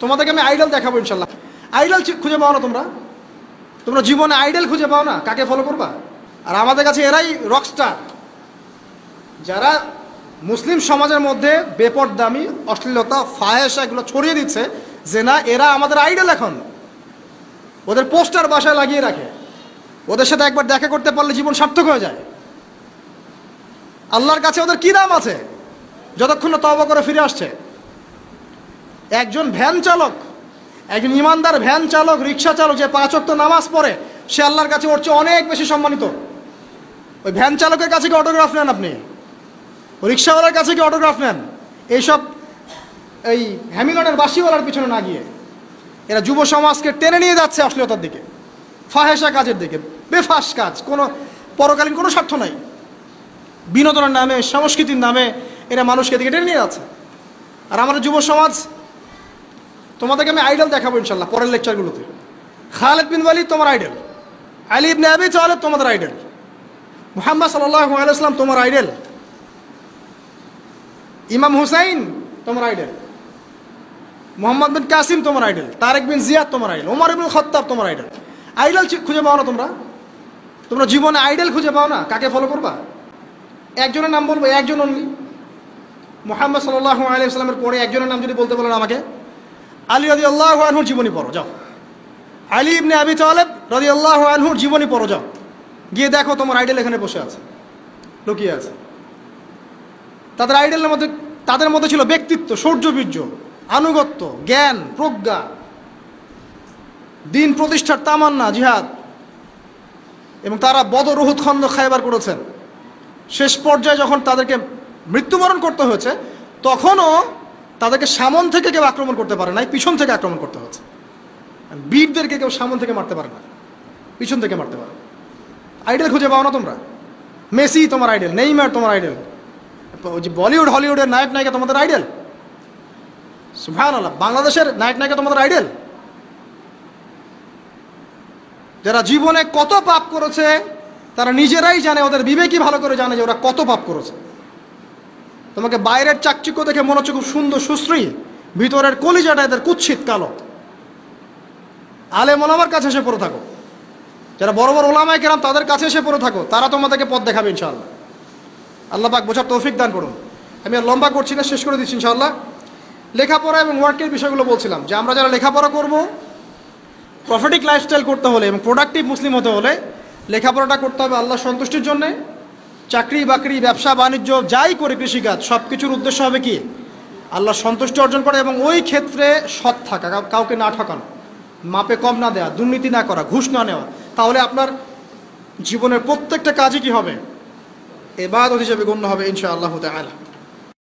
তোমাদেরকে আমি আইডল দেখাবো ইনশাল্লাহ। আইডল খুঁজে পাও না তোমরা? তোমরা জীবনে আইডল খুঁজে পাও না? কাকে ফলো করবা? আর আমাদের কাছে এরাই রকস্টার, যারা মুসলিম সমাজের মধ্যে বেপরদামি, অশ্লীলতা, ফাহেসা এগুলো ছড়িয়ে দিচ্ছে, যে না এরা আমাদের আইডল। এখন ওদের পোস্টার বাসায় লাগিয়ে রাখে, ওদের সাথে একবার দেখা করতে পারলে জীবন সার্থক হয়ে যায়। আল্লাহর কাছে ওদের কি দাম আছে যতক্ষণ না তওবা করে ফিরে আসছে? একজন ভ্যান চালক, একজন ইমানদার ভ্যান চালক, রিক্সা চালক যে 5 ওয়াক্ত নামাজ পড়ে, সে আল্লাহর কাছে ওর চেয়ে অনেক বেশি সম্মানিত। ওই ভ্যান চালকের কাছে কি অটোগ্রাফ নেন আপনি? রিক্সাওয়ালার কাছে কি অটোগ্রাফ নেন? এইসব এই হ্যামিলনের বাসিওয়ালার পিছনে না গিয়ে এরা যুব সমাজকে টেনে নিয়ে যাচ্ছে অশ্লীলতার দিকে, ফাহেসা কাজের দিকে, বেফাস কাজ, কোনো পরকালীন কোনো স্বার্থ নাই। বিনোদনের নামে, সংস্কৃতির নামে এরা মানুষকে দিকে টেনে নিয়ে যাচ্ছে। আর আমাদের যুব সমাজ, তোমাদেরকে আমি আইডল দেখাবো ইনশাল্লাহ পরের লেকচারগুলোতে। খালিদ বিন ওয়ালিদ তোমার আইডল, আলী ইবনে আবি তালেব তোমাদের আইডল, মুহাম্মদ সাল্লাল্লাহু আলাইহি ওয়াসাল্লাম তোমার আইডল, ইমাম হুসাইন তোমার আইডল, মোহাম্মদ বিন কাসিম তোমার আইডল, তারেক বিন জিয়াদ তোমার আইডল, ওমর ইবনুল খাত্তাব তোমার আইডল। আইডল খুঁজে পাও না তোমরা? তোমরা জীবনে আইডল খুঁজে পাও না? কাকে ফলো করবা? একজনের নাম বলবো, একজন অনলি। মুহাম্মদ সাল্লাল্লাহু আলাইহি ওয়াসাল্লামের পরে একজনের নাম যদি বলতে বলেন আমাকে, আলী রাদিয়াল্লাহু আনহুর জীবনী পড়ো যাও। আলী ইবনে আবি তালেব রাদিয়াল্লাহু আনহুর জীবনী পড়ো যাও, গিয়ে দেখো তোমার আইডল এখানে বসে আছে, লুকিয়ে আছে। তাদের আইডলের মধ্যে, তাদের মধ্যে ছিল ব্যক্তিত্ব, শৌর্যবীর্য, আনুগত্য, জ্ঞান, প্রজ্ঞা, দিন প্রতিষ্ঠার তামান্না, জিহাদ। এবং তারা বদর, উহুদ, খন্দক, খায়বার করেছেন। শেষ পর্যায়ে যখন তাদেরকে মৃত্যুবরণ করতে হয়েছে, তখনও তাদেরকে সামন থেকে কেউ আক্রমণ করতে পারে নাই, পিছন থেকে আক্রমণ করতে হয়েছে। বীরদেরকে কেউ সামন থেকে মারতে পারে না, পিছন থেকে মারতে পারে। আইডল খুঁজে পাও না তোমরা? মেসি তোমার আইডল, নেইমার তোমার আইডল, ওই যে বলিউড হলিউডের নায়ক নায়িকা তোমাদের আইডল। সুবহানাল্লাহ, বাংলাদেশের নায়ক নায়িকা তোমাদের আইডল, যারা জীবনে কত পাপ করেছে তারা নিজেরাই জানে, ওদের বিবেকই ভালো করে জানে যে ওরা কত পাপ করেছে। তোমাকে বাইরের চাকচিক্য দেখে মনে হচ্ছে খুব সুন্দর সুশ্রী, ভিতরের কলিজাটা এদের কুৎসিত কালো। আলেম ওলামার কাছে এসে পড়ে থাকো, যারা বড় বড় ওলামায়ে কেরাম তাদের কাছে এসে পড়ে থাকো, তারা তোমাদেরকে পথ দেখাবে ইনশাআল্লাহ। আল্লাহ পাক বোঝার তৌফিক দান করুন। আমি আর লম্বা করছি না, শেষ করে দিচ্ছি ইনশাআল্লাহ। লেখাপড়া এবং ওয়ার্কের বিষয়গুলো বলছিলাম যে আমরা যারা লেখাপড়া করব, প্রফিটিক লাইফস্টাইল করতে হলে এবং প্রোডাক্টিভ মুসলিম হতে হলে লেখাপড়াটা করতে হবে আল্লাহ সন্তুষ্টির জন্যে। চাকরি বাকরি, ব্যবসা বাণিজ্য যাই করে, কৃষিকাজ, সব কিছুর উদ্দেশ্য হবে কি? আল্লাহ সন্তুষ্টি অর্জন করে এবং ওই ক্ষেত্রে সৎ থাকা, কাউকে না ঠকানো, মাপে কম না দেওয়া, দুর্নীতি না করা, ঘুষ না নেওয়া। তাহলে আপনার জীবনের প্রত্যেকটা কাজই কি হবে? ইবাদত হিসেবে গণ্য হবে ইনশাআল্লাহ তাআলা।